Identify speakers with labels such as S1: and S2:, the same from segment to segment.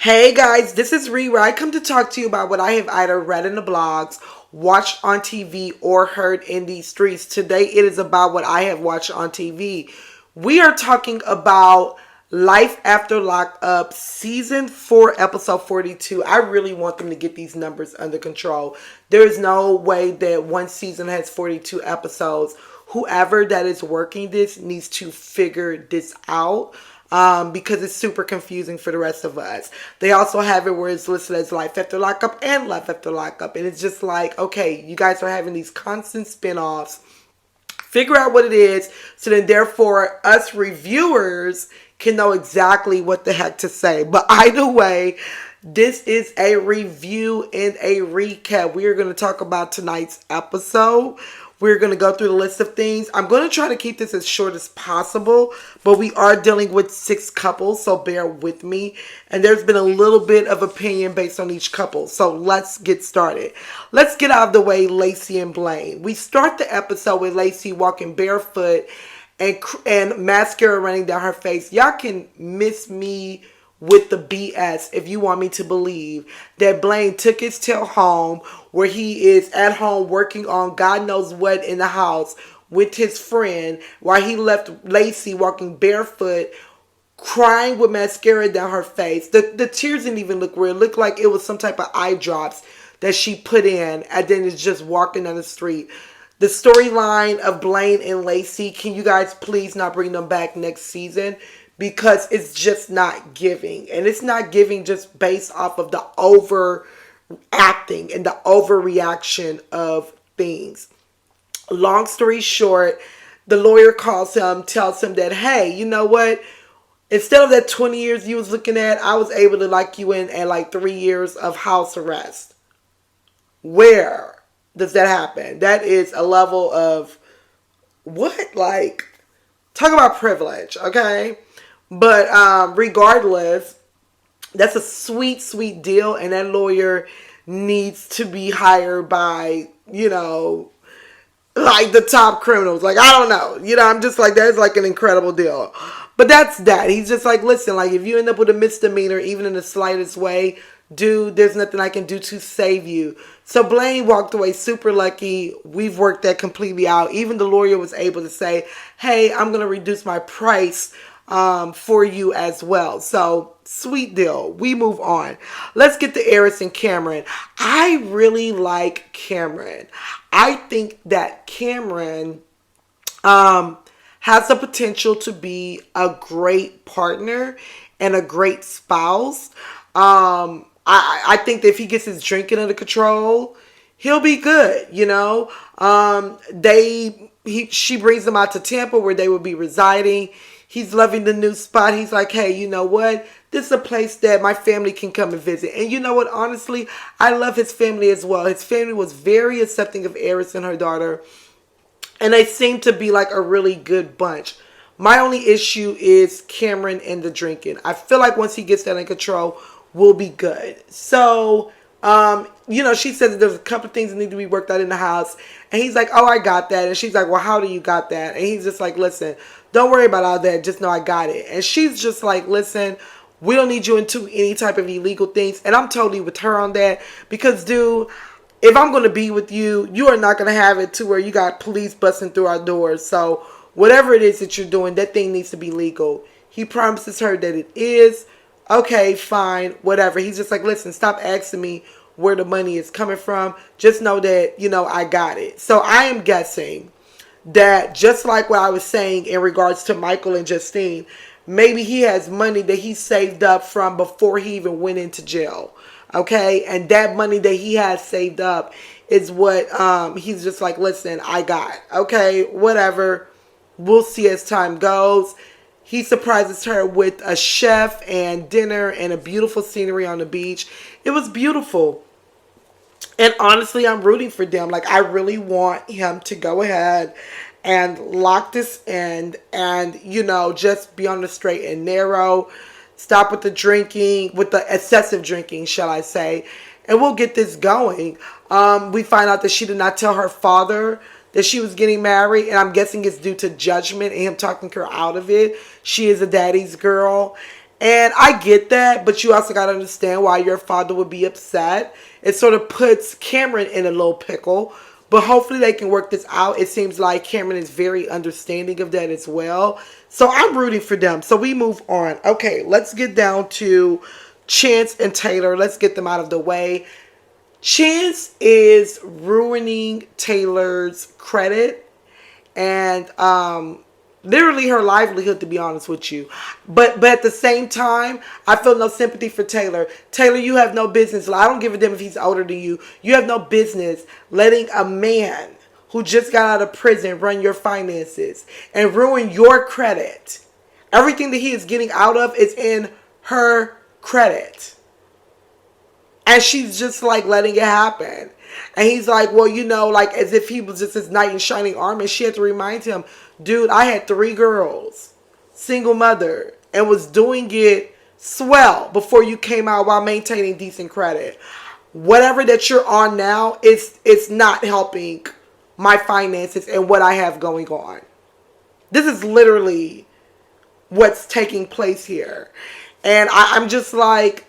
S1: Hey guys, this is Ree where I come to talk to you about what I have either read in the blogs, watched on TV, or heard in these streets. Today it is about what I have watched on TV. We are talking about Life After Lockup Season 4, Episode 42. I really want them to get these numbers under control. There is no way that one season has 42 episodes. Whoever that is working this needs to figure this out. Because it's super confusing for the rest of us. They also have it where it's listed as Life After Lockup and Life After Lockup. And it's just like, okay, you guys are having these constant spin-offs. Figure out what it is so then therefore us reviewers can know exactly what the heck to say. But either way, this is a review and a recap. We are going to talk about tonight's episode. We're going to go through the list of things. I'm going to try to keep this as short as possible, but we are dealing with 6 couples, so bear with me. And there's been a little bit of opinion based on each couple, so let's get started. Let's get out of the way Lacey and Blaine. We start the episode with Lacey walking barefoot and mascara running down her face. Y'all can miss me with the BS if you want me to believe that Blaine took his tail home where he is at home working on God knows what in the house with his friend while he left Lacey walking barefoot crying with mascara down her face. The tears didn't even look real. It looked like it was some type of eye drops that she put in and then is just walking down the street. The storyline of Blaine and Lacey, can you guys please not bring them back next season? Because it's just not giving. And it's not giving just based off of the overacting and the overreaction of things. Long story short, the lawyer calls him, tells him that, hey, you know what? Instead of that 20 years you was looking at, I was able to lock you in at like 3 years of house arrest. Where does that happen? That is a level of what? Like, talk about privilege, okay? But regardless, that's a sweet, sweet deal. And that lawyer needs to be hired by, like the top criminals. Like, I don't know. I'm just like, that's like an incredible deal. But that's that. He's just like, listen, like if you end up with a misdemeanor, even in the slightest way, dude, there's nothing I can do to save you. So Blaine walked away super lucky. We've worked that completely out. Even the lawyer was able to say, hey, I'm going to reduce my price for you as well. So sweet deal. We move on. Let's get to Eris and Cameron. I really like Cameron. I think that Cameron has the potential to be a great partner and a great spouse. I think that if he gets his drinking under control, he'll be good. She brings them out to Tampa where they will be residing. He's loving the new spot. He's like, hey, you know what? This is a place that my family can come and visit. And you know what? Honestly, I love his family as well. His family was very accepting of Eris and her daughter. And they seem to be like a really good bunch. My only issue is Cameron and the drinking. I feel like once he gets that in control, we'll be good. So, she says that there's a couple of things that need to be worked out in the house. And he's like, oh, I got that. And she's like, well, how do you got that? And he's just like, listen, don't worry about all that. Just know I got it. And she's just like, listen, we don't need you into any type of illegal things. And I'm totally with her on that. Because, dude, if I'm going to be with you, you are not going to have it to where you got police busting through our doors. So whatever it is that you're doing, that thing needs to be legal. He promises her that it is. Okay, fine, whatever. He's just like, listen, stop asking me where the money is coming from. Just know that, I got it. So I am guessing that just like what I was saying in regards to Michael and Justine, maybe he has money that he saved up from before he even went into jail. Okay, and that money that he has saved up is what he's just like, listen, I got. Okay, whatever. We'll see as time goes. He surprises her with a chef and dinner and a beautiful scenery on the beach. It was beautiful. And honestly, I'm rooting for them. Like, I really want him to go ahead and lock this in and, just be on the straight and narrow. Stop with the drinking, with the excessive drinking, shall I say. And we'll get this going. We find out that she did not tell her father that she was getting married. And I'm guessing it's due to judgment and him talking her out of it. She is a daddy's girl. And I get that, but you also got to understand why your father would be upset. It sort of puts Cameron in a little pickle, but hopefully they can work this out. It seems like Cameron is very understanding of that as well. So I'm rooting for them. So we move on. Okay, let's get down to Chance and Taylor. Let's get them out of the way. Chance is ruining Taylor's credit and literally her livelihood, to be honest with you. But at the same time, I feel no sympathy for Taylor. Taylor, you have no business. I don't give a damn if he's older than you. You have no business letting a man who just got out of prison run your finances and ruin your credit. Everything that he is getting out of is in her credit. And she's just like letting it happen. And he's like, well, you know, like as if he was just this knight in shining armor. And she had to remind him, dude, I had 3 girls, single mother, and was doing it swell before you came out while maintaining decent credit. Whatever that you're on now, it's not helping my finances and what I have going on. This is literally what's taking place here. And I'm just like,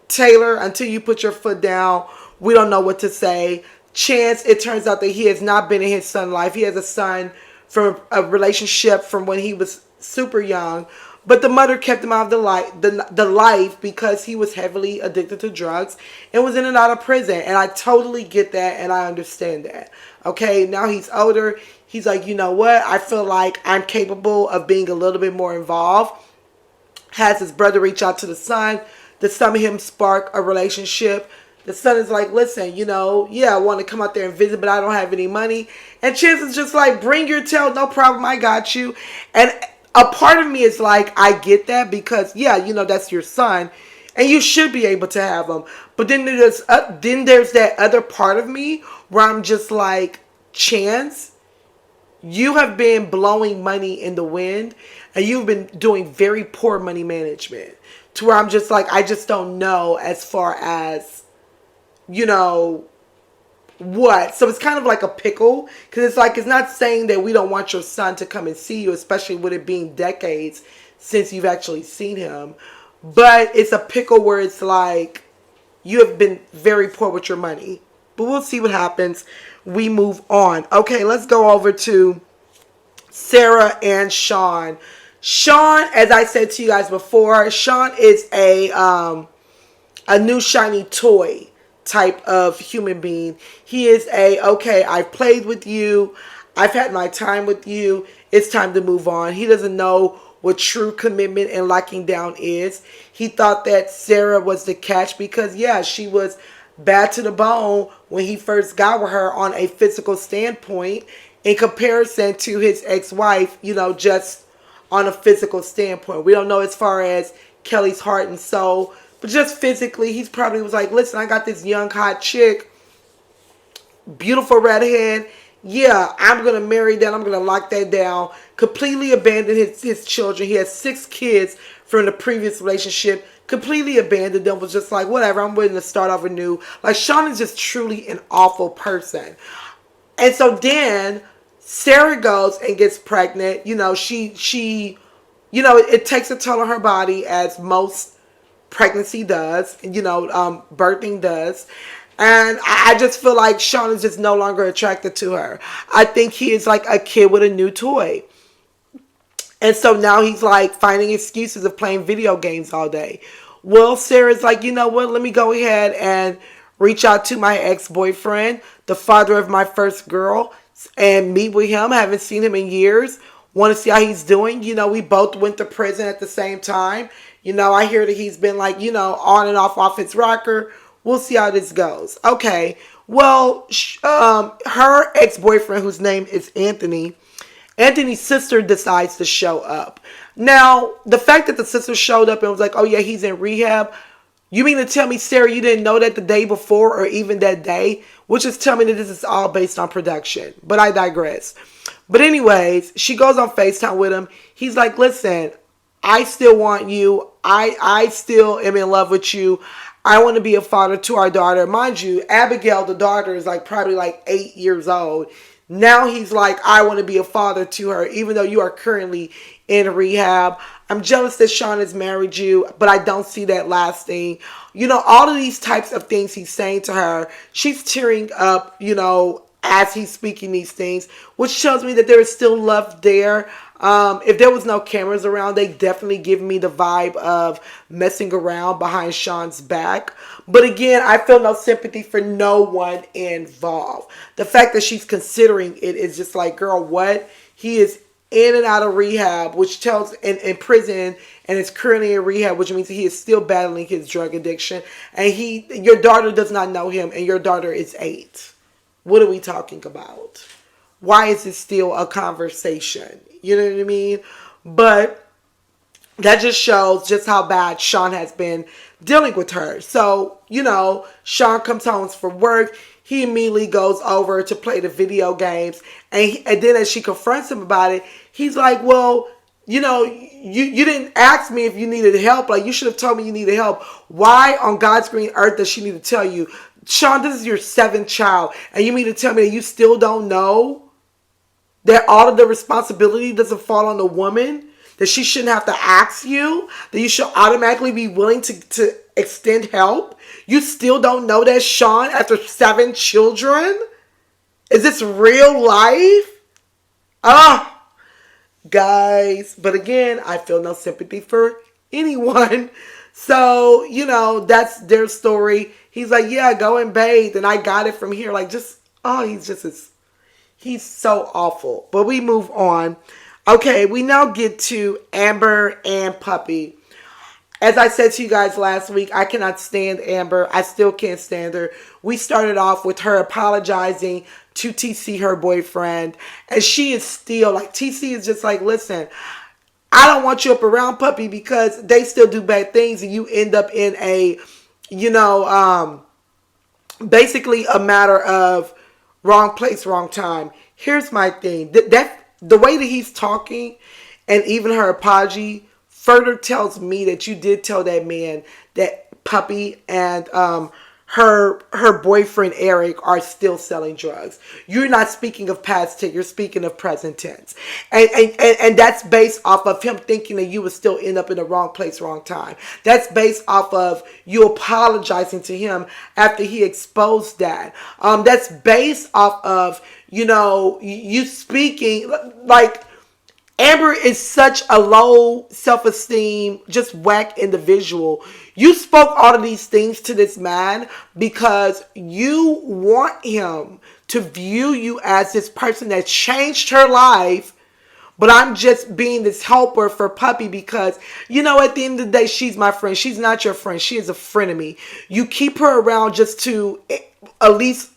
S1: Taylor, until you put your foot down, we don't know what to say. Chance, it turns out that he has not been in his son's life. He has a son from a relationship from when he was super young. But the mother kept him out of the life because he was heavily addicted to drugs and was in and out of prison. And I totally get that and I understand that. Okay, now he's older. He's like, you know what? I feel like I'm capable of being a little bit more involved. Has his brother reach out to the son. The son and him spark a relationship. The son is like, listen, you know, yeah, I want to come out there and visit, but I don't have any money. And Chance is just like, bring your tail, no problem, I got you. And a part of me is like, I get that because, yeah, you know, that's your son. And you should be able to have him. But then there's that other part of me where I'm just like, Chance, you have been blowing money in the wind. And you've been doing very poor money management. To where I'm just like, I just don't know as far as, you know, what. So it's kind of like a pickle. Because it's like, it's not saying that we don't want your son to come and see you. Especially with it being decades since you've actually seen him. But it's a pickle where it's like, you have been very poor with your money. But we'll see what happens. We move on. Okay, let's go over to Sarah and Sean. Sean, as I said to you guys before, Sean is a new shiny toy type of human being. He is okay, I've played with you. I've had my time with you. It's time to move on. He doesn't know what true commitment and locking down is. He thought that Sarah was the catch because, yeah, she was bad to the bone when he first got with her on a physical standpoint in comparison to his ex-wife, you know, just on a physical standpoint. We don't know as far as Kelly's heart and soul, but just physically, he's probably was like, listen, I got this young hot chick, beautiful redhead. Yeah, I'm going to marry that. I'm going to lock that down. Completely abandoned his children. He has 6 kids from the previous relationship. Completely abandoned them. Was just like, whatever, I'm willing to start over new. Like, Sean is just truly an awful person. And so then Sarah goes and gets pregnant. You know, she, you know, it takes a toll on her body as most pregnancy does, you know, birthing does. And I just feel like Sean is just no longer attracted to her. I think he is like a kid with a new toy. And so now he's like finding excuses of playing video games all day. Well, Sarah's like, you know what? Let me go ahead and reach out to my ex-boyfriend, the father of my first girl, and meet with him. I haven't seen him in years. Want to see how he's doing. You know, we both went to prison at the same time. You know, I hear that he's been like, you know, on and off his rocker. We'll see how this goes. Okay. Well, her ex-boyfriend, whose name is Anthony, Anthony's sister decides to show up. Now, the fact that the sister showed up and was like, oh yeah, he's in rehab. You mean to tell me, Sarah, you didn't know that the day before or even that day? Which is telling me that this is all based on production. But I digress. But anyways, she goes on FaceTime with him. He's like, listen, I still want you. I still am in love with you. I want to be a father to our daughter. Mind you, Abigail, the daughter, is like probably like 8 years old. Now he's like, I want to be a father to her, even though you are currently in rehab. I'm jealous that Sean has married you, but I don't see that lasting. All of these types of things he's saying to her. She's tearing up, as he's speaking these things, which tells me that there is still love there. If there was no cameras around, they definitely give me the vibe of messing around behind Sean's back. But again, I feel no sympathy for no one involved. The fact that she's considering it is just like, girl, what? He is in and out of rehab, which tells in prison, and is currently in rehab, which means he is still battling his drug addiction. And your daughter does not know him, and your daughter is 8. What are we talking about? Why is it still a conversation? You know what I mean? But that just shows just how bad Sean has been dealing with her. So, Sean comes home from work. He immediately goes over to play the video games. And then as she confronts him about it, he's like, well, you didn't ask me if you needed help. Like, you should have told me you needed help. Why on God's green earth does she need to tell you? Sean, this is your 7th child. And you mean to tell me that you still don't know that all of the responsibility doesn't fall on the woman? That she shouldn't have to ask you? That you should automatically be willing to extend help? You still don't know that, Sean, after 7 children? Is this real life? Guys. But again, I feel no sympathy for anyone. So, that's their story. He's like, yeah, go and bathe. And I got it from here. Like, he's so awful. But we move on. Okay, we now get to Amber and Puppy. As I said to you guys last week, I cannot stand Amber. I still can't stand her. We started off with her apologizing to TC, her boyfriend. And she is still, like, TC is just like, listen, I don't want you up around Puppy because they still do bad things. And you end up in a, basically a matter of wrong place, wrong time. Here's my thing. The way that he's talking and even her apology further tells me that you did tell that man that Puppy and her boyfriend Eric are still selling drugs. You're not speaking of past tense, you're speaking of present tense. And that's based off of him thinking that you would still end up in the wrong place, wrong time. That's based off of you apologizing to him after he exposed that. That's based off of, you speaking like Amber is such a low self-esteem, just whack individual. You spoke all of these things to this man because you want him to view you as this person that changed her life. But I'm just being this helper for Puppy because, at the end of the day, she's my friend. She's not your friend. She is a frenemy. You keep her around just to at least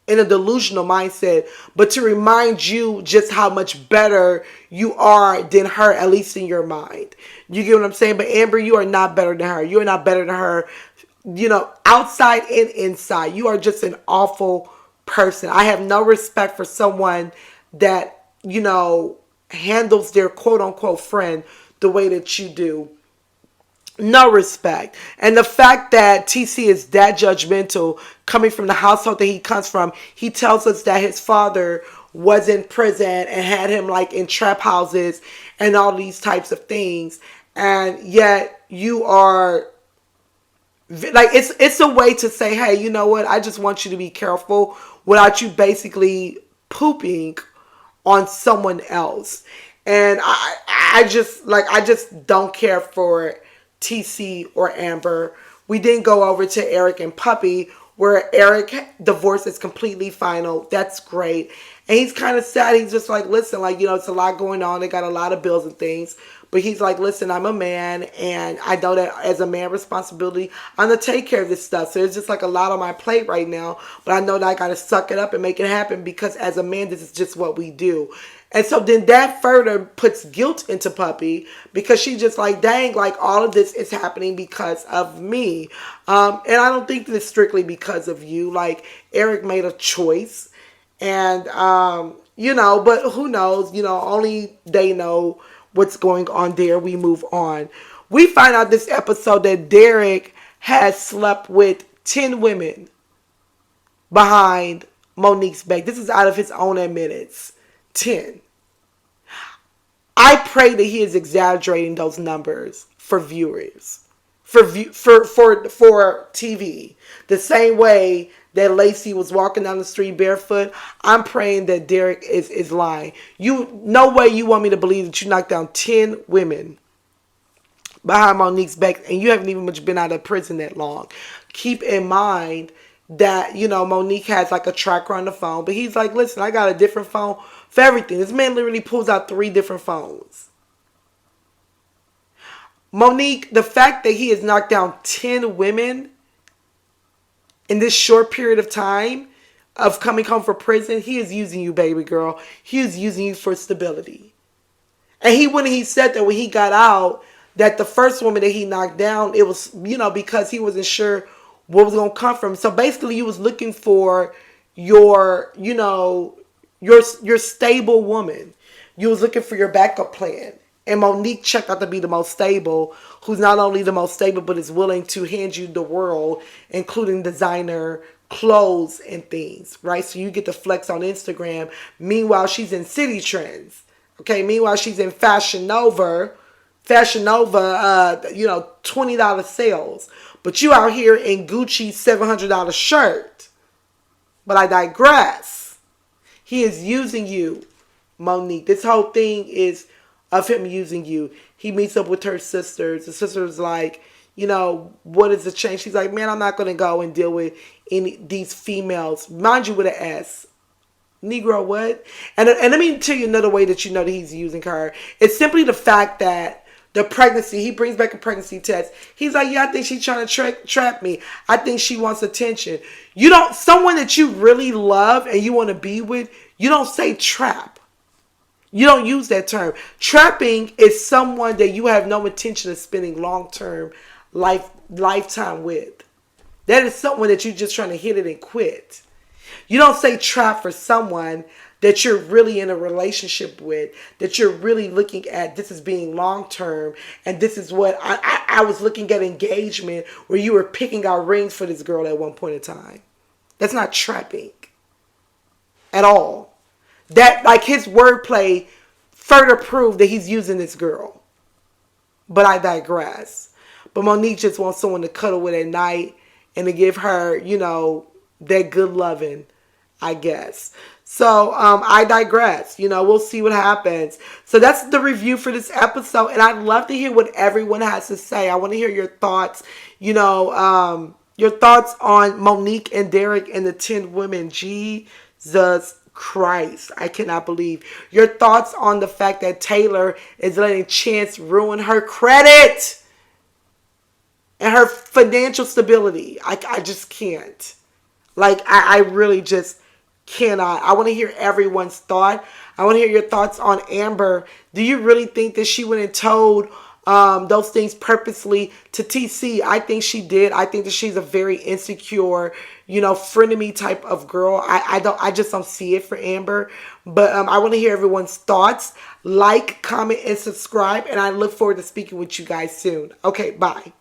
S1: in a delusional mindset, but to remind you just how much better you are than her, at least in your mind. You get what I'm saying? But Amber, you are not better than her. You are not better than her, outside and inside. You are just an awful person. I have no respect for someone that, handles their quote unquote friend the way that you do. No respect. And the fact that TC is that judgmental coming from the household that he comes from, he tells us that his father was in prison and had him like in trap houses and all these types of things. And yet you are like, it's a way to say, hey, you know what? I just want you to be careful without you basically pooping on someone else. And I just don't care for TC or Amber. We didn't go over to Eric and Puppy, where Eric divorce is completely final. That's great. And he's kind of sad. He's just like, listen, like, it's a lot going on. They got a lot of bills and things. But he's like, listen, I'm a man, and I know that as a man responsibility, I'm going to take care of this stuff. So it's just like a lot on my plate right now. But I know that I got to suck it up and make it happen because as a man, this is just what we do. And so then that further puts guilt into Puppy because she's just like, dang, like all of this is happening because of me. And I don't think that it's strictly because of you. Like Eric made a choice and, but who knows, only they know what's going on there. We move on. We find out this episode that Derek has slept with 10 women behind Monique's back. This is out of his own admittance. 10. I pray that he is exaggerating those numbers for viewers, for TV. The same way that Lacey was walking down the street barefoot, I'm praying that Derek is lying. No way you want me to believe that you knocked down 10 women behind Monique's back, and you haven't even much been out of prison that long. Keep in mind that, Monique has like a tracker on the phone, but he's like, listen, I got a different phone for everything. This man literally pulls out 3 different phones. Monique, the fact that he has knocked down 10 women in this short period of time of coming home from prison, he is using you, baby girl. He is using you for stability. And when he said that when he got out, that the first woman that he knocked down, it was, because he wasn't sure what was going to come from. So basically, he was looking for your stable woman. You was looking for your backup plan. And Monique checked out to be the most stable, who's not only the most stable, but is willing to hand you the world, including designer clothes and things, right? So you get to flex on Instagram. Meanwhile, she's in City Trends. Okay, meanwhile, she's in Fashion Nova, $20 sales. But you out here in Gucci $700 shirt. But I digress. He is using you, Monique. This whole thing is of him using you. He meets up with her sisters. The sister's like, what is the change? She's like, man, I'm not going to go and deal with these females. Mind you, with an S. Negro, what? And let me tell you another way that you know that he's using her. It's simply the fact that the pregnancy, he brings back a pregnancy test. He's like, yeah, I think she's trying to trap me. I think she wants attention. Someone that you really love and you want to be with, you don't say trap. You don't use that term. Trapping is someone that you have no intention of spending long-term lifetime with. That is someone that you're just trying to hit it and quit. You don't say trap for someone that you're really in a relationship with, that you're really looking at this as being long-term, and this is what I was looking at engagement where you were picking out rings for this girl at one point in time. That's not trapping at all. That, like, his wordplay further proved that he's using this girl. But I digress. But Monique just wants someone to cuddle with at night and to give her, that good loving, I guess. So, I digress. We'll see what happens. So that's the review for this episode. And I'd love to hear what everyone has to say. I want to hear your thoughts, your thoughts on Monique and Derek and the 10 women. Jesus Christ, I cannot believe. Your thoughts on the fact that Taylor is letting Chance ruin her credit and her financial stability. I just can't. Like, I really just cannot. I want to hear everyone's thought. I want to hear your thoughts on Amber. Do you really think that she went and told those things purposely to TC? I think she did. I think that she's a very insecure, frenemy type of girl. I just don't see it for Amber. But I want to hear everyone's thoughts. Like, comment, and subscribe. And I look forward to speaking with you guys soon. Okay, bye.